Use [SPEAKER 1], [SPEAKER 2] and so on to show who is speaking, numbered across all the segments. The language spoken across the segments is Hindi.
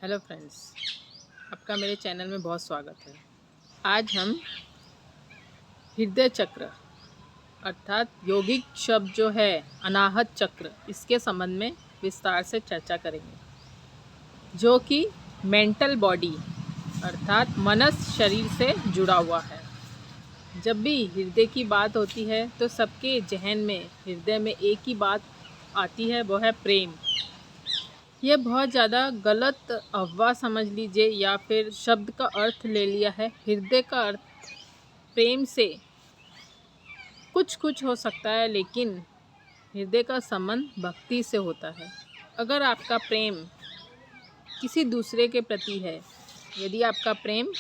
[SPEAKER 1] हेलो फ्रेंड्स, आपका मेरे चैनल में बहुत स्वागत है। आज हम हृदय चक्र अर्थात यौगिक शब्द जो है अनाहत चक्र, इसके संबंध में विस्तार से चर्चा करेंगे, जो कि मेंटल बॉडी अर्थात मनस शरीर से जुड़ा हुआ है। जब भी हृदय की बात होती है तो सबके जहन में हृदय में एक ही बात आती है, वो है प्रेम। यह बहुत ज़्यादा गलत अफवाह समझ लीजिए या फिर शब्द का अर्थ ले लिया है। हृदय का अर्थ प्रेम से कुछ हो सकता है, लेकिन हृदय का संबंध भक्ति से होता है। अगर आपका प्रेम किसी दूसरे के प्रति है, यदि आपका प्रेम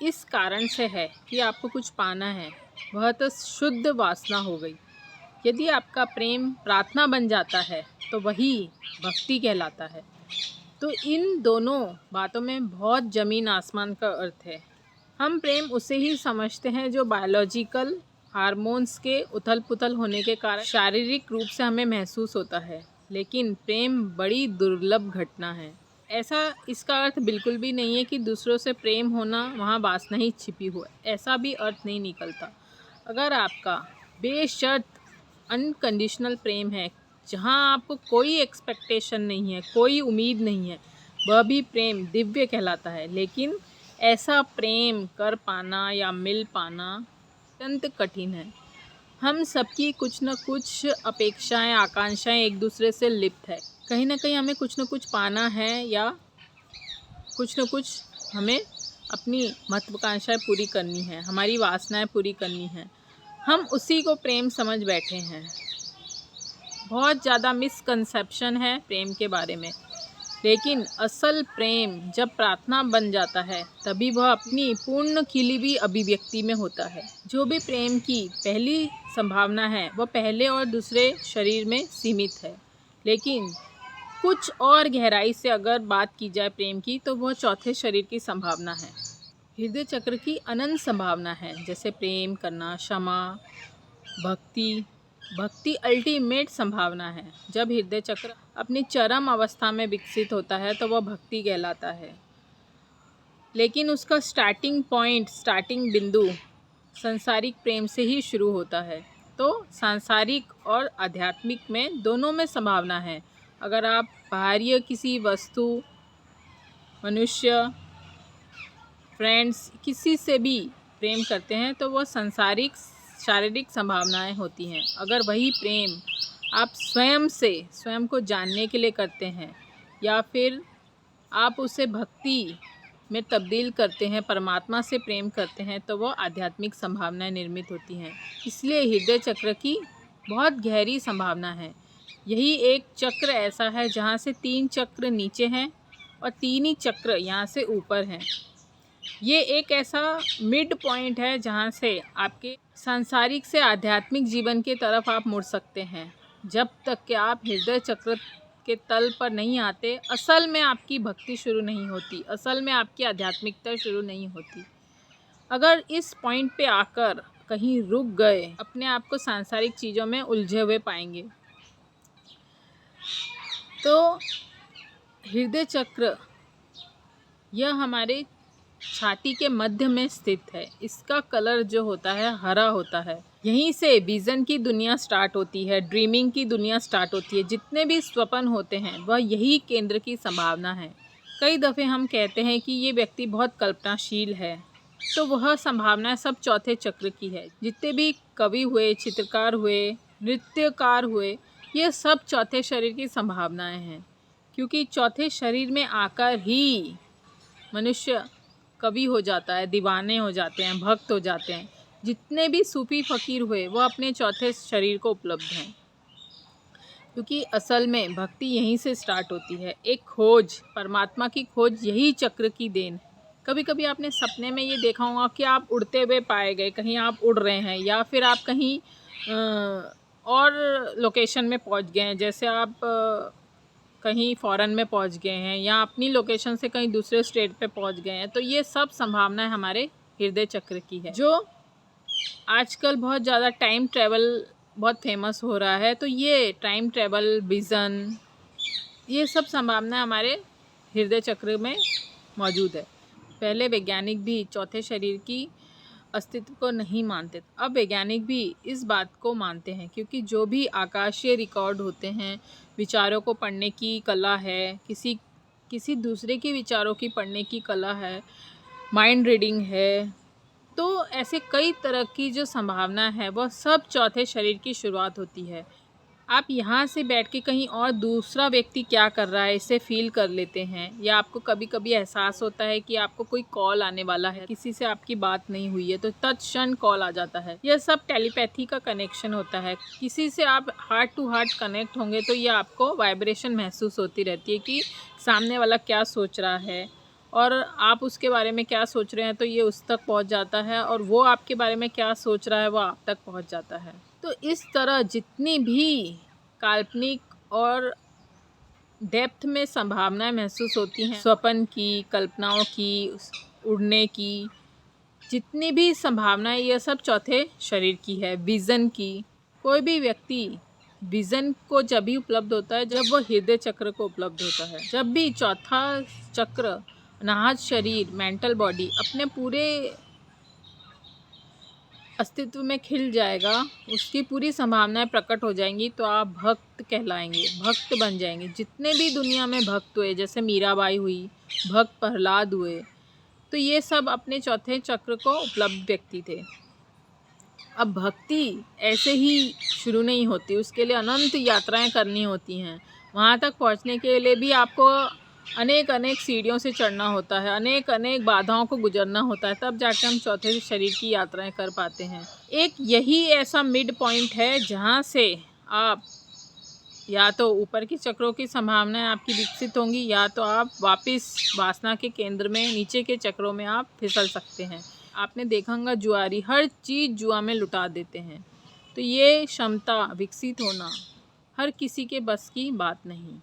[SPEAKER 1] इस कारण से है कि आपको कुछ पाना है, वह तो शुद्ध वासना हो गई। यदि आपका प्रेम प्रार्थना बन जाता है तो वही भक्ति कहलाता है। तो इन दोनों बातों में बहुत ज़मीन आसमान का अर्थ है। हम प्रेम उसे ही समझते हैं जो बायोलॉजिकल हार्मोन्स के उथल पुथल होने के कारण शारीरिक रूप से हमें महसूस होता है, लेकिन प्रेम बड़ी दुर्लभ घटना है। ऐसा इसका अर्थ बिल्कुल भी नहीं है कि दूसरों से प्रेम होना वहाँ वासना ही छिपी हो, ऐसा भी अर्थ नहीं निकलता। अगर आपका बेशर्त अनकंडीशनल प्रेम है, जहाँ आपको कोई एक्सपेक्टेशन नहीं है, कोई उम्मीद नहीं है, वह भी प्रेम दिव्य कहलाता है। लेकिन ऐसा प्रेम कर पाना या मिल पाना अत्यंत कठिन है। हम सबकी कुछ न कुछ अपेक्षाएं, आकांक्षाएं एक दूसरे से लिप्त है। कहीं ना कहीं हमें कुछ न कुछ पाना है या कुछ न कुछ हमें अपनी महत्वाकांक्षाएं पूरी करनी है, हमारी वासनाएं पूरी करनी है। हम उसी को प्रेम समझ बैठे हैं। बहुत ज़्यादा मिसकंसेप्शन है प्रेम के बारे में, लेकिन असल प्रेम जब प्रार्थना बन जाता है तभी वह अपनी पूर्ण खिली हुई अभिव्यक्ति में होता है। जो भी प्रेम की पहली संभावना है वह पहले और दूसरे शरीर में सीमित है, लेकिन कुछ और गहराई से अगर बात की जाए प्रेम की तो वह चौथे शरीर की संभावना है। हृदय चक्र की अनंत संभावना है, जैसे प्रेम करना, क्षमा, भक्ति अल्टीमेट संभावना है। जब हृदय चक्र अपनी चरम अवस्था में विकसित होता है तो वह भक्ति कहलाता है, लेकिन उसका स्टार्टिंग बिंदु सांसारिक प्रेम से ही शुरू होता है। तो सांसारिक और आध्यात्मिक में दोनों में संभावना है। अगर आप बाहरी किसी वस्तु, मनुष्य, फ्रेंड्स, किसी से भी प्रेम करते हैं तो वह शारीरिक संभावनाएं होती हैं। अगर वही प्रेम आप स्वयं को जानने के लिए करते हैं या फिर आप उसे भक्ति में तब्दील करते हैं, परमात्मा से प्रेम करते हैं, तो वह आध्यात्मिक संभावनाएं निर्मित होती हैं। इसलिए हृदय चक्र की बहुत गहरी संभावना है। यही एक चक्र ऐसा है जहाँ से 3 चक्र नीचे हैं और 3 ही चक्र यहाँ से ऊपर हैं। ये एक ऐसा मिड पॉइंट है जहाँ से आपके सांसारिक से आध्यात्मिक जीवन की तरफ आप मुड़ सकते हैं। जब तक कि आप हृदय चक्र के तल पर नहीं आते, असल में आपकी भक्ति शुरू नहीं होती, असल में आपकी आध्यात्मिकता शुरू नहीं होती। अगर इस पॉइंट पे आकर कहीं रुक गए, अपने आप को सांसारिक चीज़ों में उलझे हुए पाएंगे। तो हृदय चक्र यह हमारे छाती के मध्य में स्थित है। इसका कलर जो होता है हरा होता है। यहीं से विज़न की दुनिया स्टार्ट होती है, ड्रीमिंग की दुनिया स्टार्ट होती है। जितने भी स्वप्न होते हैं वह यही केंद्र की संभावना है। कई दफ़े हम कहते हैं कि ये व्यक्ति बहुत कल्पनाशील है, तो वह संभावना सब चौथे चक्र की है। जितने भी कवि हुए, चित्रकार हुए, नृत्यकार हुए, ये सब चौथे शरीर की संभावनाएं हैं। क्योंकि चौथे शरीर में आकर ही मनुष्य कवि हो जाता है, दीवाने हो जाते हैं, भक्त हो जाते हैं। जितने भी सूफी फ़कीर हुए वो अपने चौथे शरीर को उपलब्ध हैं, क्योंकि असल में भक्ति यहीं से स्टार्ट होती है। एक खोज, परमात्मा की खोज यही चक्र की देन है। कभी कभी आपने सपने में ये देखा होगा कि आप उड़ते हुए पाए गए, कहीं आप उड़ रहे हैं या फिर आप कहीं और लोकेशन में पहुंच गए हैं। जैसे आप कहीं फ़ॉरेन में पहुंच गए हैं या अपनी लोकेशन से कहीं दूसरे स्टेट पे पहुंच गए हैं। तो ये सब संभावनाएं हमारे हृदय चक्र की है। जो आजकल बहुत ज़्यादा टाइम ट्रैवल बहुत फेमस हो रहा है, तो ये टाइम ट्रैवल, विज़न, ये सब संभावनाएं हमारे हृदय चक्र में मौजूद है। पहले वैज्ञानिक भी चौथे शरीर की अस्तित्व को नहीं मानते, अब वैज्ञानिक भी इस बात को मानते हैं, क्योंकि जो भी आकाशीय रिकॉर्ड होते हैं, विचारों को पढ़ने की कला है, किसी दूसरे के विचारों की पढ़ने की कला है, माइंड रीडिंग है, तो ऐसे कई तरह की जो संभावना है वह सब चौथे शरीर की शुरुआत होती है। आप यहाँ से बैठ के कहीं और दूसरा व्यक्ति क्या कर रहा है इसे फील कर लेते हैं, या आपको कभी कभी एहसास होता है कि आपको कोई कॉल आने वाला है, किसी से आपकी बात नहीं हुई है तो तत्क्षण कॉल आ जाता है। यह सब टेलीपैथी का कनेक्शन होता है। किसी से आप हार्ट टू हार्ट कनेक्ट होंगे तो ये आपको वाइब्रेशन महसूस होती रहती है कि सामने वाला क्या सोच रहा है और आप उसके बारे में क्या सोच रहे हैं, तो ये उस तक पहुँच जाता है, और वो आपके बारे में क्या सोच रहा है वो आप तक पहुँच जाता है। तो इस तरह जितनी भी काल्पनिक और डेप्थ में संभावनाएं महसूस होती हैं, स्वप्न की, कल्पनाओं की, उड़ने की, जितनी भी संभावनाएं, ये सब चौथे शरीर की है। विज़न की, कोई भी व्यक्ति विज़न को जब भी उपलब्ध होता है जब वो हृदय चक्र को उपलब्ध होता है। जब भी चौथा चक्र, अनाहत शरीर, मेंटल बॉडी अपने पूरे अस्तित्व में खिल जाएगा, उसकी पूरी संभावनाएं प्रकट हो जाएंगी, तो आप भक्त कहलाएंगे, भक्त बन जाएंगे। जितने भी दुनिया में भक्त हुए, जैसे मीराबाई हुई, भक्त प्रहलाद हुए, तो ये सब अपने चौथे चक्र को उपलब्ध व्यक्ति थे। अब भक्ति ऐसे ही शुरू नहीं होती, उसके लिए अनंत यात्राएं करनी होती हैं। वहाँ तक पहुँचने के लिए भी आपको अनेक अनेक सीढ़ियों से चढ़ना होता है, अनेक अनेक बाधाओं को गुजरना होता है, तब जाकर हम चौथे शरीर की यात्राएं कर पाते हैं। एक यही ऐसा मिड पॉइंट है जहाँ से आप या तो ऊपर की चक्रों की संभावनाएं आपकी विकसित होंगी, या तो आप वापस वासना के केंद्र में, नीचे के चक्रों में आप फिसल सकते हैं। आपने देखा होगा जुआरी हर चीज़ जुआ में लुटा देते हैं, तो ये क्षमता विकसित होना हर किसी के बस की बात नहीं।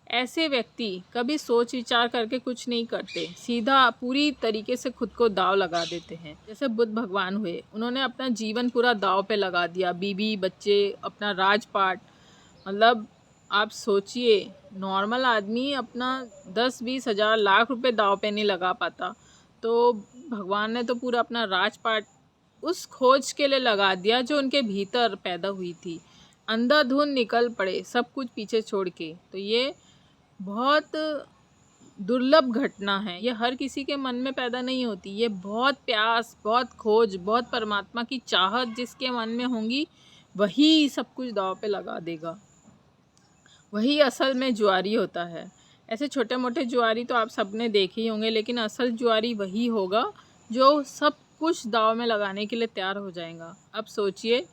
[SPEAKER 1] ऐसे व्यक्ति कभी सोच विचार करके कुछ नहीं करते, सीधा पूरी तरीके से खुद को दाव लगा देते हैं। जैसे बुद्ध भगवान हुए, उन्होंने अपना जीवन पूरा दाव पे लगा दिया, बीवी बच्चे, अपना राजपाट। मतलब आप सोचिए, नॉर्मल आदमी अपना 10-20 हज़ार लाख रुपए दाव पे नहीं लगा पाता, तो भगवान ने तो पूरा अपना राजपाट उस खोज के लिए लगा दिया जो उनके भीतर पैदा हुई थी। अंधाधुंध निकल पड़े सब कुछ पीछे छोड़ के। तो ये बहुत दुर्लभ घटना है, ये हर किसी के मन में पैदा नहीं होती। ये बहुत प्यास, बहुत खोज, बहुत परमात्मा की चाहत जिसके मन में होंगी, वही सब कुछ दांव पे लगा देगा, वही असल में जुआरी होता है। ऐसे छोटे मोटे जुआरी तो आप सबने देखे ही होंगे, लेकिन असल जुआरी वही होगा जो सब कुछ दांव में लगाने के लिए तैयार हो जाएगा। अब सोचिए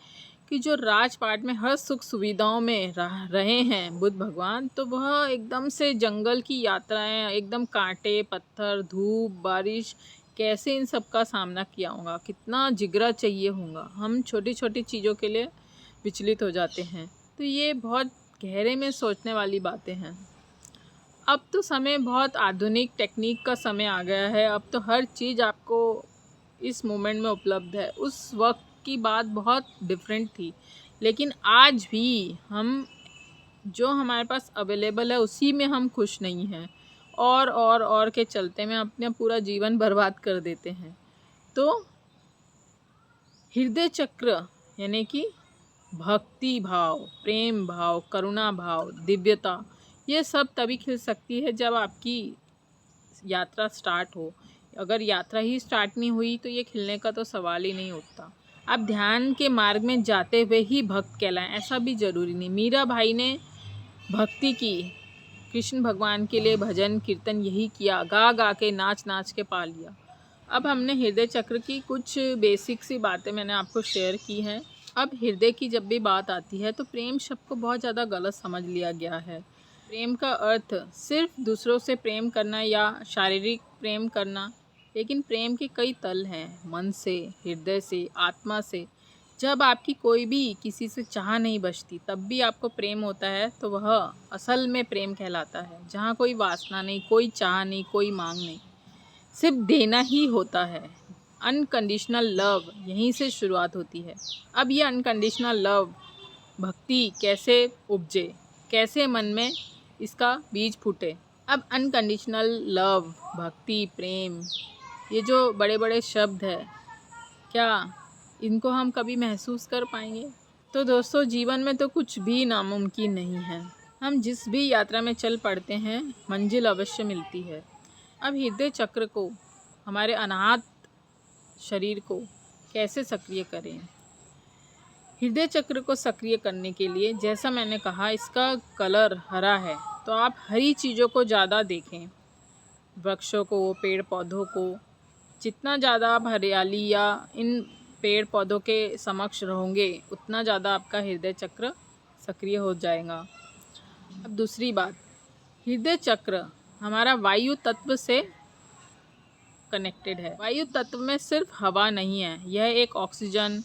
[SPEAKER 1] कि जो राजपाट में हर सुख सुविधाओं में रहे हैं बुद्ध भगवान, तो वह एकदम से जंगल की यात्राएं, एकदम कांटे, पत्थर, धूप, बारिश, कैसे इन सब का सामना किया होगा, कितना जिगरा चाहिए होगा। हम छोटी छोटी चीज़ों के लिए विचलित हो जाते हैं। तो ये बहुत गहरे में सोचने वाली बातें हैं। अब तो समय बहुत आधुनिक टेक्निक का समय आ गया है, अब तो हर चीज़ आपको इस मोमेंट में उपलब्ध है। उस वक्त की बात बहुत डिफरेंट थी, लेकिन आज भी हम जो हमारे पास अवेलेबल है उसी में हम खुश नहीं हैं, और के चलते में अपना पूरा जीवन बर्बाद कर देते हैं। तो हृदय चक्र यानी कि भक्ति भाव, प्रेम भाव, करुणा भाव, दिव्यता, ये सब तभी खिल सकती है जब आपकी यात्रा स्टार्ट हो। अगर यात्रा ही स्टार्ट नहीं हुई तो ये खिलने का तो सवाल ही नहीं उठता। आप ध्यान के मार्ग में जाते हुए ही भक्त कहलाएं, ऐसा भी ज़रूरी नहीं। मीरा भाई ने भक्ति की, कृष्ण भगवान के लिए भजन कीर्तन यही किया, गा गा के, नाच नाच के पा लिया। अब हमने हृदय चक्र की कुछ बेसिक सी बातें मैंने आपको शेयर की हैं। अब हृदय की जब भी बात आती है तो प्रेम शब्द को बहुत ज़्यादा गलत समझ लिया गया है। प्रेम का अर्थ सिर्फ दूसरों से प्रेम करना या शारीरिक प्रेम करना, लेकिन प्रेम के कई तल हैं, मन से, हृदय से, आत्मा से। जब आपकी कोई भी किसी से चाह नहीं बचती तब भी आपको प्रेम होता है, तो वह असल में प्रेम कहलाता है, जहाँ कोई वासना नहीं, कोई चाह नहीं, कोई मांग नहीं, सिर्फ देना ही होता है। अनकंडीशनल लव यहीं से शुरुआत होती है। अब ये अनकंडीशनल लव, भक्ति कैसे उपजे, कैसे मन में इसका बीज फूटे, अब अनकंडीशनल लव, भक्ति, प्रेम, ये जो बड़े बड़े शब्द है, क्या इनको हम कभी महसूस कर पाएंगे? तो दोस्तों, जीवन में तो कुछ भी नामुमकिन नहीं है। हम जिस भी यात्रा में चल पड़ते हैं, मंजिल अवश्य मिलती है। अब हृदय चक्र को, हमारे अनाहत शरीर को कैसे सक्रिय करें? हृदय चक्र को सक्रिय करने के लिए, जैसा मैंने कहा, इसका कलर हरा है, तो आप हरी चीज़ों को ज़्यादा देखें, वृक्षों को, पेड़ पौधों को। जितना ज़्यादा आप हरियाली या इन पेड़ पौधों के समक्ष रहोगे, उतना ज़्यादा आपका हृदय चक्र सक्रिय हो जाएगा। अब दूसरी बात, हृदय चक्र हमारा वायु तत्व से कनेक्टेड है। वायु तत्व में सिर्फ हवा नहीं है, यह एक ऑक्सीजन,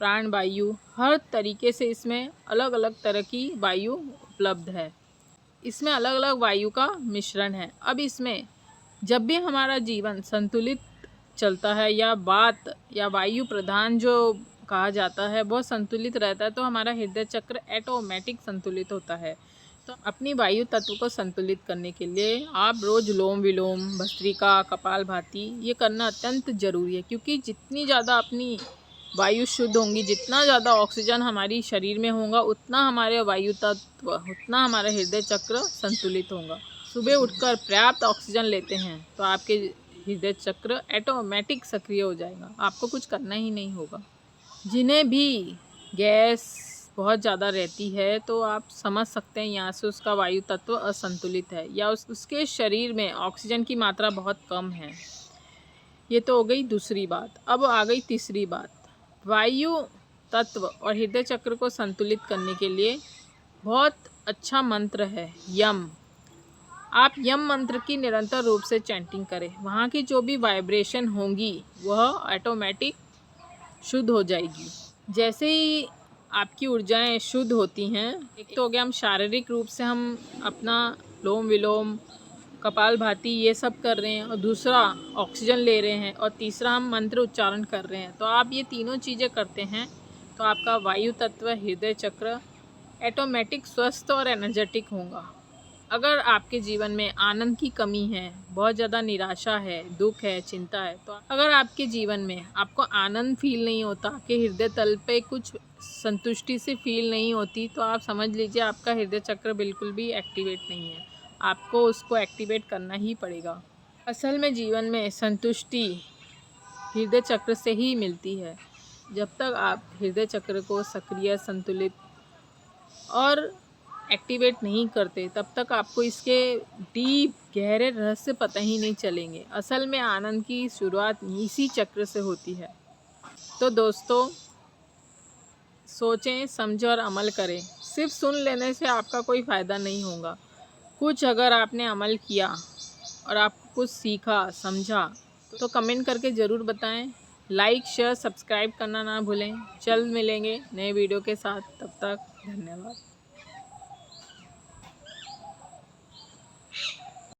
[SPEAKER 1] प्राण वायु, हर तरीके से इसमें अलग अलग तरह की वायु उपलब्ध है। इसमें अलग अलग वायु का मिश्रण है। अब इसमें जब भी हमारा जीवन संतुलित चलता है, या वायु प्रधान जो कहा जाता है वो संतुलित रहता है, तो हमारा हृदय चक्र ऑटोमेटिक संतुलित होता है। तो अपनी वायु तत्व को संतुलित करने के लिए आप रोज़ लोम विलोम, भस्त्रिका, कपालभाति ये करना अत्यंत ज़रूरी है, क्योंकि जितनी ज़्यादा अपनी वायु शुद्ध होंगी, जितना ज़्यादा ऑक्सीजन हमारी शरीर में होगा, उतना हमारे वायु तत्व, उतना हमारा हृदय चक्र संतुलित होगा। सुबह उठकर पर्याप्त ऑक्सीजन लेते हैं तो आपके हृदय चक्र ऑटोमेटिक सक्रिय हो जाएगा, आपको कुछ करना ही नहीं होगा। जिन्हें भी गैस बहुत ज़्यादा रहती है, तो आप समझ सकते हैं यहाँ से उसका वायु तत्व असंतुलित है, या उसके शरीर में ऑक्सीजन की मात्रा बहुत कम है। ये तो हो गई दूसरी बात। अब आ गई तीसरी बात। वायु तत्व और हृदय चक्र को संतुलित करने के लिए बहुत अच्छा मंत्र है यम। आप यम मंत्र की निरंतर रूप से चैंटिंग करें, वहाँ की जो भी वाइब्रेशन होंगी वह ऑटोमेटिक शुद्ध हो जाएगी। जैसे ही आपकी ऊर्जाएं शुद्ध होती हैं, एक तो हो गया हम शारीरिक रूप से हम अपना लोम विलोम, कपालभाति ये सब कर रहे हैं, और दूसरा ऑक्सीजन ले रहे हैं, और तीसरा हम मंत्र उच्चारण कर रहे हैं। तो आप ये तीनों चीज़ें करते हैं तो आपका वायु तत्व, हृदय चक्र ऑटोमेटिक स्वस्थ और एनर्जेटिक होगा। अगर आपके जीवन में आनंद की कमी है, बहुत ज़्यादा निराशा है, दुख है, चिंता है, तो अगर आपके जीवन में आपको आनंद फील नहीं होता, आपके हृदय तल पे कुछ संतुष्टि से फील नहीं होती, तो आप समझ लीजिए आपका हृदय चक्र बिल्कुल भी एक्टिवेट नहीं है। आपको उसको एक्टिवेट करना ही पड़ेगा। असल में जीवन में संतुष्टि हृदय चक्र से ही मिलती है। जब तक आप हृदय चक्र को सक्रिय, संतुलित और एक्टिवेट नहीं करते, तब तक आपको इसके डीप गहरे रहस्य पता ही नहीं चलेंगे। असल में आनंद की शुरुआत इसी चक्र से होती है। तो दोस्तों, सोचें, समझें और अमल करें। सिर्फ सुन लेने से आपका कोई फ़ायदा नहीं होगा। कुछ अगर आपने अमल किया और आपको कुछ सीखा, समझा, तो कमेंट करके ज़रूर बताएं। लाइक, शेयर, सब्सक्राइब करना ना भूलें। जल्द मिलेंगे नए वीडियो के साथ, तब तक धन्यवाद।